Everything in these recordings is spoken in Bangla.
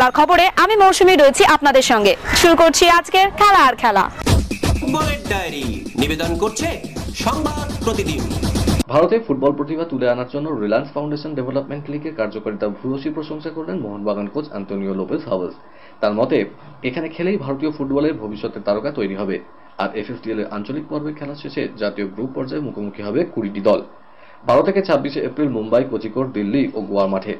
খেলার খবরে আমি মৌসুমী রয়েছি আপনাদের সঙ্গে। শুরু করছি আজকের খেলা আর খেলা। ফুটবলের ডায়েরি নিবেদন করছে সংবাদ প্রতিদিন। ভারতে ফুটবল প্রতিভা তুলে আনার জন্য রিলায়েন্স ফাউন্ডেশন ডেভেলপমেন্ট লিগের কার্যকারিতা ভূয়সী প্রশংসা করলেন মোহনবাগান কোচ আন্তোনিও লোপেজ হাভাস। তার মতে, এখানে খেলেই ভারতীয় ফুটবলের ভবিষ্যতের তারকা তৈরি হবে। আর এফএসডিএল এর আঞ্চলিক পর্বের খেলা শেষে জাতীয় গ্রুপ পর্যায়ে মুখোমুখি হবে 20টি দল। 12 থেকে 26 এপ্রিল মুম্বাই, কোচিকোড, দিল্লি ও গোয়ার মাঠে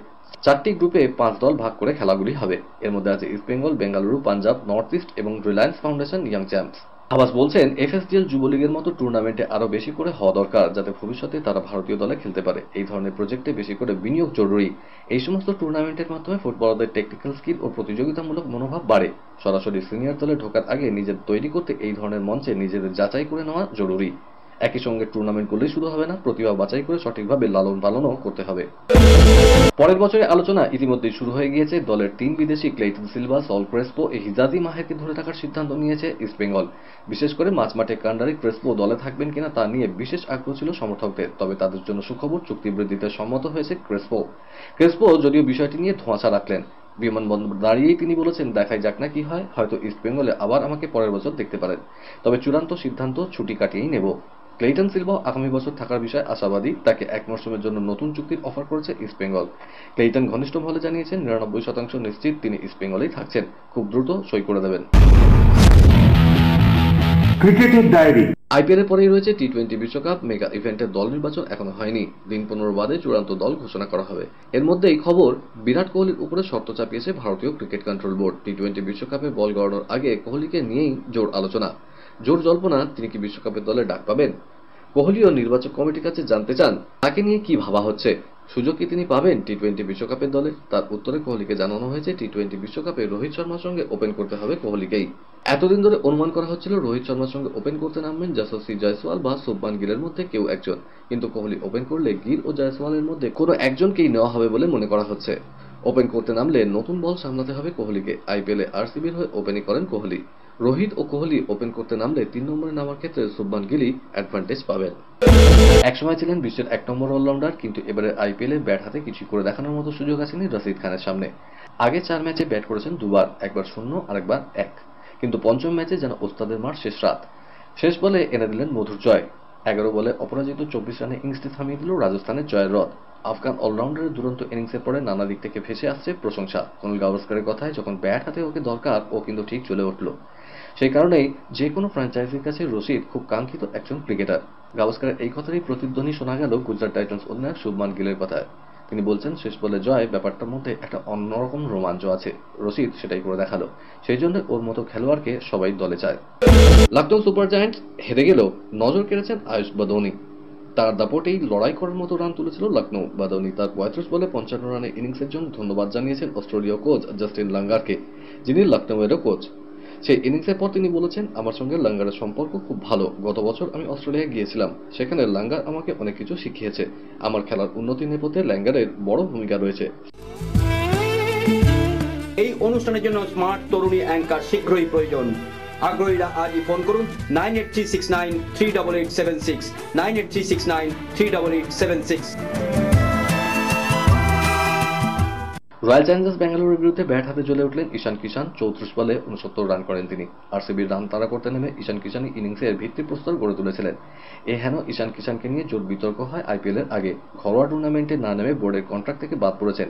4টি গ্রুপে 5 দল ভাগ করে খেলাগুলি হবে। এর মধ্যে আছে ইস্টবেঙ্গল, বেঙ্গালুরু, পাঞ্জাব, নর্থ ইস্ট এবং রিলায়েন্স ফাউন্ডেশন ইয়াং চ্যাম্পস। হাভাস বলছেন, এফএসডিএল যুবলীগের মতো টুর্নামেন্টে আরও বেশি করে হওয়া দরকার, যাতে ভবিষ্যতে তারা ভারতীয় দলে খেলতে পারে। এই ধরনের প্রজেক্টে বেশি করে বিনিয়োগ জরুরি। এই সমস্ত টুর্নামেন্টের মাধ্যমে ফুটবলারদের টেকনিক্যাল স্কিল ও প্রতিযোগিতামূলক মনোভাব বাড়ে। সরাসরি সিনিয়র দলে ঢোকার আগে নিজের তৈরি করতে এই ধরনের মঞ্চে নিজেদের যাচাই করে নেওয়া জরুরি। একই সঙ্গে টুর্নামেন্ট করলেই শুধু হবে না, প্রতিভা বাছাই করে সঠিকভাবে লালন পালনও করতে হবে। পরের বছরের আলোচনা ইতিমধ্যেই শুরু হয়ে গিয়েছে। দলের 3 বিদেশি ক্লেইটন সিলভা, সল ক্রেসপো ও হিজাজি মাহেরকে ধরে রাখার সিদ্ধান্ত নিয়েছে ইস্টবেঙ্গল। বিশেষ করে মাঝমাঠে কান্ডারি ক্রেসপো দলে থাকবেন কিনা তা নিয়ে বিশেষ আগ্রহ ছিল সমর্থকদের। তবে তাদের জন্য সুখবর, চুক্তি বৃদ্ধিতে সম্মত হয়েছে ক্রেসপো যদিও বিষয়টি নিয়ে ধোঁয়াশা রাখলেন। বিমানবন্দর দাঁড়িয়েই তিনি বলেছেন, দেখাই যাক না কি হয়, হয়তো ইস্টবেঙ্গলে আবার আমাকে পরের বছর দেখতে পারেন। তবে চূড়ান্ত সিদ্ধান্ত ছুটি কাটিয়েই নেব। ক্লেইটন সিলভা আগামী বছর থাকার বিষয়ে আশাবাদী। তাকে 1 মৌসুমের জন্য নতুন চুক্তির অফার করেছে ইস্টবেঙ্গল। ক্লেইটন ঘনিষ্ঠ মহলে জানিয়েছেন 99% নিশ্চিত তিনি ইস্টবেঙ্গলেই থাকছেন, খুব দ্রুত সই করে দেবেন। ক্রিকেটের ডায়েরি। আইপিএলের পরেই রয়েছে টি-20 বিশ্বকাপ। মেগা ইভেন্টের দল নির্বাচন এখনো হয়নি। দিন 15 বাদে চূড়ান্ত দল ঘোষণা করা হবে। এর মধ্যেই খবর, বিরাট কোহলির উপরে শর্ত চাপিয়েছে ভারতীয় ক্রিকেট কন্ট্রোল বোর্ড। টি-20 বিশ্বকাপে বল গড়ানোর আগে কোহলিকে নিয়েই জোর আলোচনা, জোর জল্পনা তিনি কি বিশ্বকাপের দলে ডাক পাবেন। কোহলিও নির্বাচক কমিটির কাছে জানতে চান তাকে নিয়ে কি ভাবা হচ্ছে, সুযোগ কি তিনি পাবেন টি-20 বিশ্বকাপের দলে। তার উত্তরে কোহলিকে জানানো হয়েছে, টি-20 বিশ্বকাপে রোহিত শর্মার সঙ্গে ওপেন করতে হবে কোহলিকেই। এতদিন ধরে অনুমান করা হচ্ছিল রোহিত শর্মার সঙ্গে ওপেন করতে নামবেন যশস্বী জয়সওয়াল বা শুভমান গিলের মধ্যে কেউ একজন। কিন্তু কোহলি ওপেন করলে গিল ও জয়সওয়ালের মধ্যে কোনো একজনকেই নেওয়া হবে বলে মনে করা হচ্ছে। ওপেন করতে নামলে নতুন বল সামলাতে হবে কোহলিকে। আইপিএলে আরসিবির হয়ে ওপেনিং করেন কোহলি। রোহিত ও কোহলি ওপেন করতে নামলে 3 নম্বরে নামার ক্ষেত্রে শুভমান গিলই অ্যাডভান্টেজ পাবেন। একসময় ছিলেন বিশ্বের 1 নম্বর অলরাউন্ডার, কিন্তু এবারে আইপিএলে ব্যাট হাতে কিছু করে দেখানোর মতো সুযোগ আসেনি রশিদ খানের সামনে। আগে 4 ম্যাচে ব্যাট করেছেন দুবার, একবার 0 আর একবার 1। কিন্তু পঞ্চম ম্যাচে যেন ওস্তাদের মার শেষ রাত। শেষ বলে এনে দিলেন মধুর জয়। 11 বলে অপরাজিত 24 রানে ইনিংসটি থামিয়ে দিল রাজস্থানের জয়ের রথ। আফগান অলরাউন্ডারের দুরন্ত ইনিংসের পরে নানা দিক থেকে ভেসে আসছে প্রশংসা। সুনীল গাভাস্করের কথায়, যখন ব্যাট হাতে ওকে দরকার ও কিন্তু ঠিক চলে উঠল। সেই কারণেই যে কোনো ফ্র্যাঞ্চাইজির কাছে রশিদ খুব কাঙ্ক্ষিত একজন ক্রিকেটার। গাভাস্করের এই কথারই প্রতিধ্বনি শোনা গেল গুজরাট টাইটান্স অধিনায়ক শুভমান গিলের কথায়। তিনি বলছেন, শেষ বলে জয় ব্যাপারটার মধ্যে একটা অন্যরকম রোমাঞ্চ আছে। রশিদ সেটাই করে দেখালো, সেই জন্য ওর মতো খেলোয়াড়কে সবাই দলে চায়। লখনৌ সুপার জায়ান্টস হেরে গেলেও নজর কেড়েছেন আয়ুষ বাদৌনি। তার দাপটেই লড়াই করার মতো রান তুলেছিল লখনৌ। বাদৌনি তার 35 বলে 55 রানের ইনিংসের জন্য ধন্যবাদ জানিয়েছেন অস্ট্রেলীয় কোচ জাস্টিন লাঙ্গারকে, যিনি লখনৌয়েরও কোচ। সেই ইনিংসের পর তিনি বলেছেন, আমার সঙ্গে লাঙ্গারের সম্পর্ক খুব ভালো। গত বছর আমি অস্ট্রেলিয়া গিয়েছিলাম, সেখানে লাঙ্গার আমাকে অনেক কিছু শিখিয়েছে। আমার খেলার উন্নতি নেপথ্যে লাঙ্গারের বড় ভূমিকা রয়েছে। এই অনুষ্ঠানের জন্য স্মার্ট তরুণী অ্যাঙ্কার শীঘ্রই প্রয়োজন। আগ্রহীরা আজই ফোন করুন 9836938876 9836938876। রয়্যাল চ্যালেঞ্জার্স ব্যাঙ্গালোরের বিরুদ্ধে ব্যাট হাতে জ্বলে উঠলেন ঈশান কিষান। 34 বলে 69 রান করেন তিনি। আরসিবির রান তাড়া করতে নেমে ঈশান কিষানই ইনিংসের ভিত্তিপ্রস্তর গড়ে তুলেছিলেন। হেন ঈশান কিষানকে নিয়ে জোর বিতর্ক হয় আইপিএলের আগে। ঘরোয়া টুর্নামেন্টে না নেমে বোর্ডের কন্ট্রাক্ট থেকে বাদ পড়েছেন।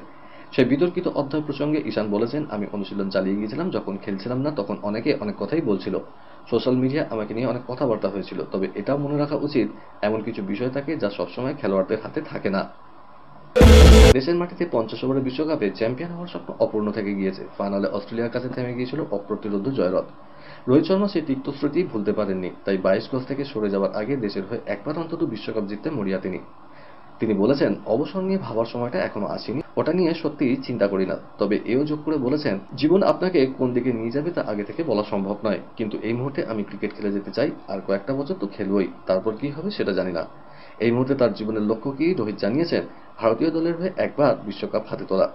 সেই বিতর্কিত অধ্যায় প্রসঙ্গে ঈশান বলেছেন, আমি অনুশীলন চালিয়ে গিয়েছিলাম, যখন খেলছিলাম না তখন অনেকে অনেক কথাই বলছিল। সোশ্যাল মিডিয়া আমাকে নিয়ে অনেক কথাবার্তা হয়েছিল। তবে এটাও মনে রাখা উচিত, এমন কিছু বিষয় থাকে যা সবসময় খেলোয়াড়দের হাতে থাকে না। দেশের মাটিতে 50 ওভারের বিশ্বকাপে চ্যাম্পিয়ন হওয়ার স্বপ্ন অপূর্ণ থেকে গিয়েছে। ফাইনালে অস্ট্রেলিয়ার কাছে থেমে গিয়েছিল অপ্রতিরোধ্য জয়রথ। রোহিত শর্মা সেই তিক্ত স্মৃতি ভুলতে পারেননি। তাই 22 গজ থেকে সরে যাওয়ার আগে দেশের হয়ে একবার অন্তত বিশ্বকাপ জিততে মরিয়া তিনি বলেছেন, অবসর নিয়ে ভাবার সময়টা এখনো আসেনি, ওটা নিয়ে সত্যি চিন্তা করি না। তবে এও যোগ করে বলেছেন, জীবন আপনাকে কোন দিকে নিয়ে যাবে তা আগে থেকে বলা সম্ভব নয়, কিন্তু এই মুহূর্তে আমি ক্রিকেট খেলে যেতে চাই। আর কয়েকটা বছর তো খেলবই, তারপর কি হবে সেটা জানি না। এই মুহূর্তে তার জীবনের লক্ষ্য কি রোহিত জানিয়েছেন, ভারতীয় দলের হয়ে একবার বিশ্বকাপ হাতে তোলা।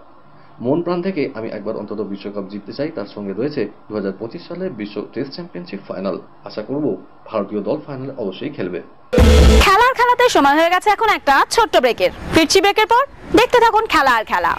মন প্রাণ থেকে আমি একবার অন্তত বিশ্বকাপ জিততে চাই। তার সঙ্গে রয়েছে 2025 সালের বিশ্ব টেস্ট চ্যাম্পিয়নশিপ ফাইনাল। আশা করব ভারতীয় দল ফাইনালে অবশ্যই খেলবে। খেলার খেলাতে সময় হয়ে গেছে এখন একটা ছোট্ট ব্রেকের। ফিরছি ব্রেকের পর, দেখতে থাকুন খেলা আর খেলা।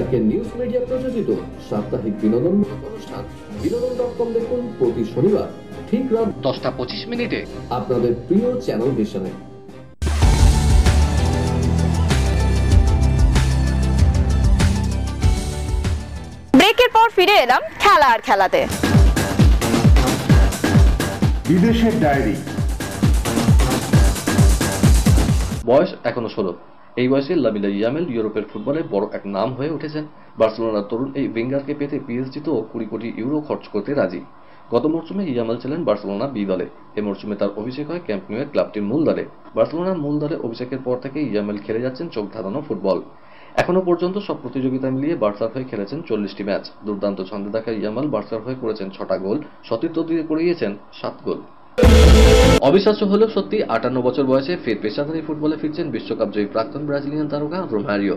ডাকের নিউজ মিডিয়া প্রযোজিত সাপ্তাহিক বিনোদনমূলক অনুষ্ঠান বিনোদন.com দেখুন প্রতি শনিবার ঠিক রাত 10:25 আপনাদের প্রিয় চ্যানেল ভিশনে। ব্রেকের পর ফিরে এলাম খেলা আর খেলাতে। বিদেশের ডায়েরি। বয়স এখনো 16। এই বয়সে লামিন ইয়ামাল ইউরোপের ফুটবলে বড় এক নাম হয়ে উঠেছেন। বার্সেলোনার তরুণ এই উইঙ্গারকে পেতে পিএসজি তো 20 কোটি ইউরো খরচ করতে রাজি। গত মরশুমে ইয়ামাল ছিলেন বার্সেলোনা বি দলে। এই মরশুমে তার অভিষেক হয় ক্যাম্প নিউয়ের ক্লাবটির মূল দলে। বার্সেলোনার মূল দলে অভিষেকের পর থেকে ইয়ামাল খেলে যাচ্ছেন চোখ ধাঁধানো ফুটবল। এখনো পর্যন্ত সব প্রতিযোগিতা মিলিয়ে বার্সার হয়ে খেলেছেন 40টি ম্যাচ। দুর্দান্ত ছন্দে দেখা ইয়ামাল বার্সার হয়ে করেছেন 6টা গোল, সতীর্থ দিয়ে করিয়েছেন 7 গোল। অবিশ্বাস্য হলেও সত্যি 58 বছর বয়সে ফের পেশাদারী ফুটবলে ফিরছেন বিশ্বকাপ জয়ী প্রাক্তন ব্রাজিলিয়ান তারকা রোমারিও।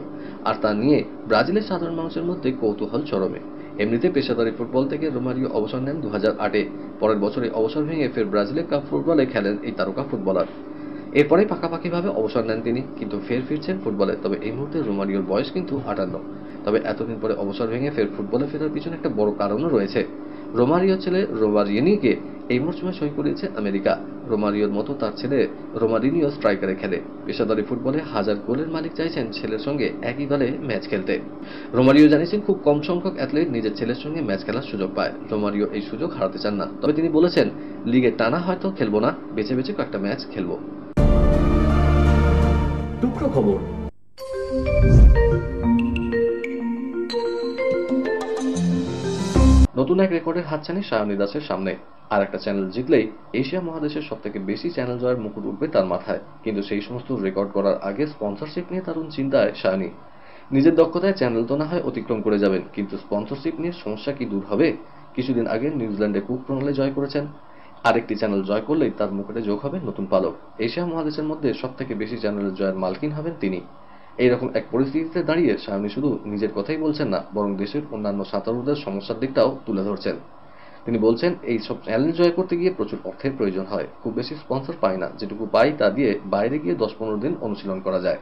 আর তা নিয়ে ব্রাজিলের সাধারণ মানুষের মধ্যে কৌতূহল চরমে। এমনিতে পেশাদারী ফুটবল থেকে রোমারিও অবসর নেন 2008-এ। পরের বছরে অবসর ভেঙে ফের ব্রাজিলের কাপ ফুটবলে খেলেন এই তারকা ফুটবলার। এরপরে পাকাপাকিভাবে অবসর নেন তিনি, কিন্তু ফের ফিরছেন ফুটবলে। তবে এই মুহূর্তে রোমারিওর বয়স কিন্তু 58। তবে এতদিন পরে অবসর ভেঙে ফের ফুটবলে ফেরার পিছনে একটা বড় কারণও রয়েছে। রোমারিওর ছেলে রোমারিনিকে এই মরশুমে সই করিয়েছে আমেরিকা। রোমারিওর মতো তার ছেলে রোমারিনিও স্ট্রাইকারে খেলে। পেশাদারী ফুটবলে 1000 গোলের মালিক চাইছেন ছেলের সঙ্গে একই দলে ম্যাচ খেলতে। রোমারিও জানিয়েছেন খুব কম সংখ্যক অ্যাথলেট নিজের ছেলের সঙ্গে ম্যাচ খেলার সুযোগ পায়। রোমারিও এই সুযোগ হারাতে চান না। তবে তিনি বলেছেন, লিগে টানা হয়তো খেলবো না, বেছে বেছে কয়েকটা ম্যাচ খেলবো। টুকরো খবর। নতুন এক রেকর্ডের হাতছানি সায়নী দাসের সামনে। আর একটা চ্যানেল জিতলেই এশিয়া মহাদেশের সবথেকে বেশি চ্যানেল জয়ের মুকুট উঠবে তার মাথায়। কিন্তু সেই সমস্ত রেকর্ড করার আগে স্পন্সরশিপ নিয়ে দারুণ চিন্তায় সায়নী। নিজের দক্ষতায় চ্যানেল তো না হয় অতিক্রম করে যাবেন, কিন্তু স্পন্সরশিপ নিয়ে সমস্যা কি দূর হবে? কিছুদিন আগে নিউজিল্যান্ডে কুক প্রণালী জয় করেছেন। আরেকটি চ্যানেল জয় করলেই তার মুকুটে যোগ হবে নতুন পালক। এশিয়া মহাদেশের মধ্যে সবথেকে বেশি চ্যানেলের জয়ের মালকিন হবেন তিনি। এইরকম এক পরিস্থিতিতে দাঁড়িয়ে সায়নী শুধু নিজের কথাই বলছেন না, বরং দেশের অন্যান্য সাঁতারুদের সমস্যার দিকটাও তুলে ধরছেন। তিনি বলছেন, এই সব চ্যানেল জয় করতে গিয়ে প্রচুর অর্থের প্রয়োজন হয়। খুব বেশি স্পন্সর পাই না, যেটুকু পাই তা দিয়ে বাইরে গিয়ে 10-15 দিন অনুশীলন করা যায়।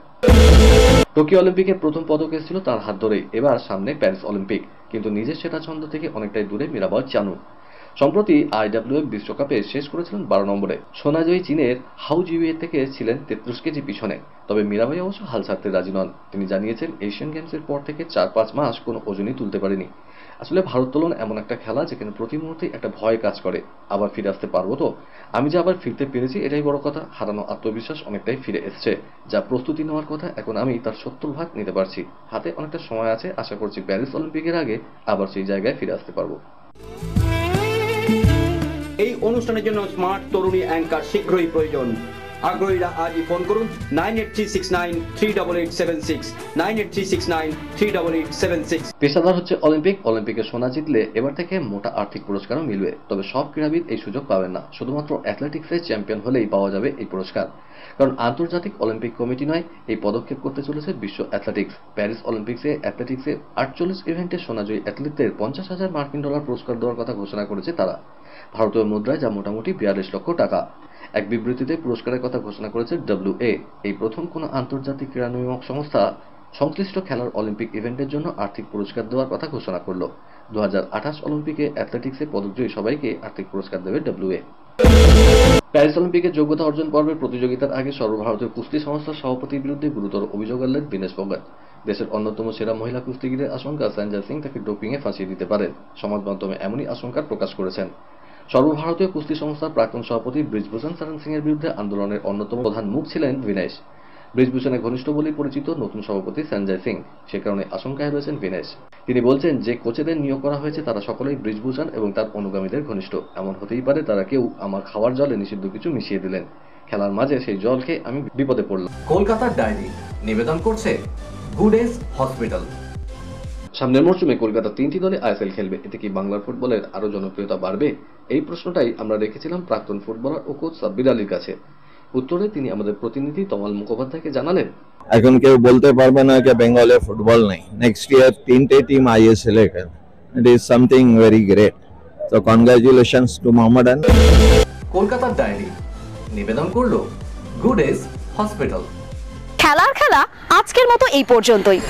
টোকিও অলিম্পিকের প্রথম পদক এসেছিল তার হাত ধরেই। এবার সামনে প্যারিস অলিম্পিক, কিন্তু নিজের সেটা ছন্দ থেকে অনেকটাই দূরে মীরাবাই চানু। সম্প্রতি IWF বিশ্বকাপে শেষ করেছিলেন 12 নম্বরে। সোনাজয়ী চীনের হাউ জিউয়ে থেকে ছিলেন 33 কেজি পিছনে। তবে মীরাবাই অবশ্য হাল ছাড়তে রাজি নন। তিনি জানিয়েছেন, এশিয়ান গেমসের পর থেকে 4-5 মাস কোনো ওজনই তুলতে পারেনি। আসলে ভারোত্তোলন এমন একটা খেলা যেখানে প্রতি মুহূর্তে একটা ভয় কাজ করে, আবার ফিরে আসতে পারবো তো? আমি যে আবার ফিরতে পেরেছি এটাই বড় কথা। হারানো আত্মবিশ্বাস অনেকটাই ফিরে এসছে। যা প্রস্তুতি নেওয়ার কথা, এখন আমি তার 70 ভাগ নিতে পারছি। হাতে অনেকটা সময় আছে। আশা করছি প্যারিস অলিম্পিকের আগে আবার সেই জায়গায় ফিরে আসতে পারবো। এই অনুষ্ঠানের জন্য স্মার্ট তরুণী অ্যাঙ্কার শীঘ্রই প্রয়োজন। আগ্রহীরা আজই ফোন করুন 9836938876 9836938876। পেশাদার হচ্ছে অলিম্পিক। অলিম্পিকে সোনা জিতলে এবার থেকে মোটা আর্থিক পুরস্কারও মিলবে। তবে সব ক্রীড়াবিদ এই সুযোগ পাবেন না। শুধুমাত্র অ্যাথলেটিক্সে চ্যাম্পিয়ন হলেই পাওয়া যাবে এই পুরস্কার। কারণ আন্তর্জাতিক অলিম্পিক কমিটি নয়, এই পদক্ষেপ করতে চলেছে বিশ্ব অ্যাথলেটিক্স। প্যারিস অলিম্পিক্সে অ্যাথলেটিক্সে 48 ইভেন্টে সোনাজয়ী অ্যাথলেটদের $50,000 পুরস্কার দেওয়ার কথা ঘোষণা করেছে তারা, ভারতীয় মুদ্রায়, যা মোটামুটি 42 লক্ষ টাকা। এক বিবৃতিতে পুরস্কারের কথা ঘোষণা করেছে WA। এই প্রথম কোনো আন্তর্জাতিক ক্রীড়া নিয়ামক সংস্থা সংশ্লিষ্ট খেলার অলিম্পিক ইভেন্টের জন্য আর্থিক পুরস্কার দেওয়ার কথা ঘোষণা করল। 2028 অলিম্পিকে অ্যাথলেটিক্সে পদকজয়ী সবাইকে আর্থিক পুরস্কার দেবে WA। প্যারিস অলিম্পিকের যোগ্যতা অর্জন পর্বের প্রতিযোগিতার আগে সর্বভারতীয় কুস্তি সংস্থার সভাপতির বিরুদ্ধে গুরুতর অভিযোগ আনলেন বিনেশ ফোগাট। দেশের অন্যতম সেরা মহিলা কুস্তিগিরের আশঙ্কা সঞ্জয় সিং তাকে ডোপিংয়ে ফাঁসিয়ে দিতে পারেন। সমাজ মাধ্যমে এমনই আশঙ্কা প্রকাশ করেছেন। সর্বভারতীয় কুস্তি সংস্থার প্রাক্তন সভাপতি ব্রিজভূষণ শরণ সিং এর বিরুদ্ধে আন্দোলনের অন্যতম প্রধান মুখ ছিলেন বিনেশ। ব্রিজভূষণের ঘনিষ্ঠ বলেই পরিচিত নতুন সভাপতি সঞ্জয় সিং। সে কারণে আশঙ্কায় রয়েছেন বিনেশ। তিনি বলছেন, যে কোচেদের নিয়োগ করা হয়েছে তারা সকলেই ব্রিজভূষণ এবং তার অনুগামীদের ঘনিষ্ঠ। এমন হতেই পারে তারা কেউ আমার খাওয়ার জলে নিষিদ্ধ কিছু মিশিয়ে দিলেন। খেলার মাঝে সেই জল খেয়ে আমি বিপদে পড়লাম। কলকাতার ডায়েরি নিবেদন করছে গুডেস হসপিটাল। সামনের মরশুমে কলকাতা 3টি দলে ISL খেলবে। এতে কি বাংলার ফুটবলের আরো জনপ্রিয়তা বাড়বে? এই প্রশ্নটাই আমরা রেখেছিলাম প্রাক্তন ফুটবলার ও কোচ সাব্বির আলীর কাছে। উত্তরে তিনি আমাদের প্রতিনিধি তমাল মুখোপাধ্যায়কে জানালেন, এখন কেউ বলতে পারবে না যে বেঙ্গলে ফুটবল নেই। নেক্সট ইয়ার 3টে টিম ISL এ খেলবে। It is something very great. So congratulations two মোহাম্মডান। কলকাতার ডায়েরি নিবেদন করলো গুডেস হসপিটাল। খেলার খেলা আজকের মতো এই পর্যন্তই।